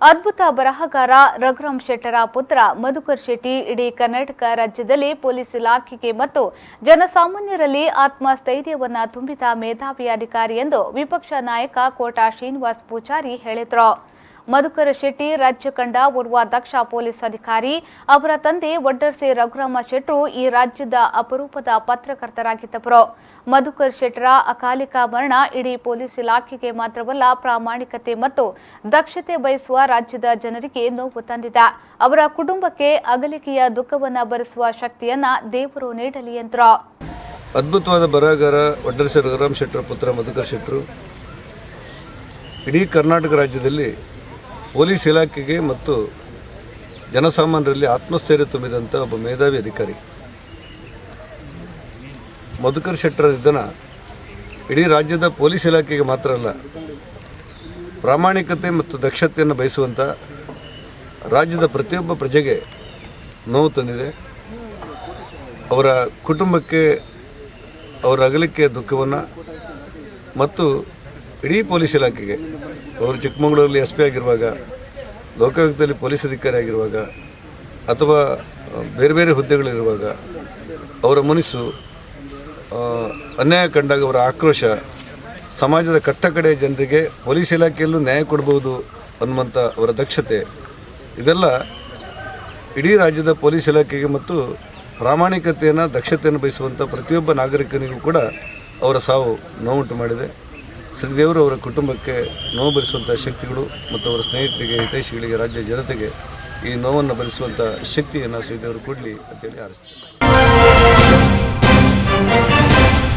ಅದ್ಭುತ ಬರಹಗಾರ ರಘುರಾಮ್ ಶೆಟ್ಟರ ಪುತ್ರ ಮಧುಕರ್ ಶೆಟ್ಟಿ ಇಡೀ ಕರ್ನಾಟಕ ರಾಜ್ಯದಲ್ಲಿ ಪೊಲೀಸ್ ಇಲಾಖೆಗೆ ಮತ್ತು ಜನಸಾಮಾನ್ಯರಲ್ಲಿ ಆತ್ಮಸ್ಥೈರ್ಯವನ್ನು ತುಂಬಿದ ಮೇಧಾವಿ ಅಧಿಕಾರಿ ಎಂದು ವಿಪಕ್ಷ ನಾಯಕ ಕೋಟಾ ಶ್ರೀನಿವಾಸ್ ಪೂಜಾರಿ ಹೇಳಿದರು. ಮಧುಕರ್ ಶೆಟ್ಟಿ ರಾಜ್ಯ ಕಂಡ ಓರ್ವ ದಕ್ಷ ಪೊಲೀಸ್ ಅಧಿಕಾರಿ. ಅವರ ತಂದೆ ವಡ್ಡರ್ಸೆ ರಘುರಾಮ ಶೆಟ್ರು ಈ ರಾಜ್ಯದ ಅಪರೂಪದ ಪತ್ರಕರ್ತರಾಗಿದ್ದವರು. ಮಧುಕರ್ ಶೆಟ್ಟರ ಅಕಾಲಿಕ ಮರಣ ಇಡೀ ಪೊಲೀಸ್ ಇಲಾಖೆಗೆ ಮಾತ್ರವಲ್ಲ, ಪ್ರಾಮಾಣಿಕತೆ ಮತ್ತು ದಕ್ಷತೆ ಬಯಸುವ ರಾಜ್ಯದ ಜನರಿಗೆ ನೋವು ತಂದಿದೆ. ಅವರ ಕುಟುಂಬಕ್ಕೆ ಅಗಲಿಕೆಯ ದುಃಖವನ್ನು ಭರಿಸುವ ಶಕ್ತಿಯನ್ನ ದೇವರು ನೀಡಲಿ ಎಂದರು. ಅದ್ಭುತವಾದ ಬರಹಗಾರ ವಡ್ಡರ್ಸೆ ರಘುರಾಮ್ ಶೆಟ್ಟರ ಪುತ್ರ ಮಧುಕರ್ ಶೆಟ್ರು ಇಡೀ ಕರ್ನಾಟಕ ರಾಜ್ಯದಲ್ಲಿ ಪೊಲೀಸ್ ಇಲಾಖೆಗೆ ಮತ್ತು ಜನಸಾಮಾನ್ಯರಲ್ಲಿ ಆತ್ಮಸ್ಥೈರ್ಯ ತುಂಬಿದಂಥ ಒಬ್ಬ ಮೇಧಾವಿ ಅಧಿಕಾರಿ. ಮಧುಕರ್ ಶೆಟ್ಟರ ನಿಧನ ಇಡೀ ರಾಜ್ಯದ ಪೊಲೀಸ್ ಇಲಾಖೆಗೆ ಮಾತ್ರ ಅಲ್ಲ, ಪ್ರಾಮಾಣಿಕತೆ ಮತ್ತು ದಕ್ಷತೆಯನ್ನು ಬಯಸುವಂಥ ರಾಜ್ಯದ ಪ್ರತಿಯೊಬ್ಬ ಪ್ರಜೆಗೆ ನೋವು ತಂದಿದೆ. ಅವರ ಕುಟುಂಬಕ್ಕೆ ಅವರ ಅಗಲಿಕೆಯ ದುಃಖವನ್ನು ಮತ್ತು ಇಡೀ ಪೊಲೀಸ್ ಇಲಾಖೆಗೆ, ಅವರು ಚಿಕ್ಕಮಗಳೂರಲ್ಲಿ SP ಆಗಿರುವಾಗ, ಲೋಕಾಯುಕ್ತದಲ್ಲಿ ಪೊಲೀಸ್ ಅಧಿಕಾರಿ ಆಗಿರುವಾಗ ಅಥವಾ ಬೇರೆ ಬೇರೆ ಹುದ್ದೆಗಳಿರುವಾಗ ಅವರ ಮುನಿಸು, ಅನ್ಯಾಯ ಕಂಡಾಗ ಅವರ ಆಕ್ರೋಶ, ಸಮಾಜದ ಕಟ್ಟಕಡೆಯ ಜನರಿಗೆ ಪೊಲೀಸ್ ಇಲಾಖೆಯಲ್ಲೂ ನ್ಯಾಯ ಕೊಡಬಹುದು ಅನ್ನುವಂಥ ಅವರ ದಕ್ಷತೆ, ಇದೆಲ್ಲ ಇಡೀ ರಾಜ್ಯದ ಪೊಲೀಸ್ ಇಲಾಖೆಗೆ ಮತ್ತು ಪ್ರಾಮಾಣಿಕತೆಯನ್ನು ದಕ್ಷತೆಯನ್ನು ಬಯಸುವಂಥ ಪ್ರತಿಯೊಬ್ಬ ನಾಗರಿಕನಿಗೂ ಕೂಡ ಅವರ ಸಾವು ನೋವುಂಟು ಮಾಡಿದೆ. ಶ್ರೀದೇವರು ಅವರ ಕುಟುಂಬಕ್ಕೆ ನೋವು ಭರಿಸುವಂಥ ಶಕ್ತಿಗಳು ಮತ್ತು ಅವರ ಸ್ನೇಹಿತರಿಗೆ, ಹಿತೈಷಿಗಳಿಗೆ, ರಾಜ್ಯ ಜನತೆಗೆ ಈ ನೋವನ್ನು ಭರಿಸುವಂಥ ಶಕ್ತಿಯನ್ನು ಶ್ರೀದೇವರು ಕೊಡಲಿ ಅಂತೇಳಿ ಹಾರೈಸ್ತಾರೆ.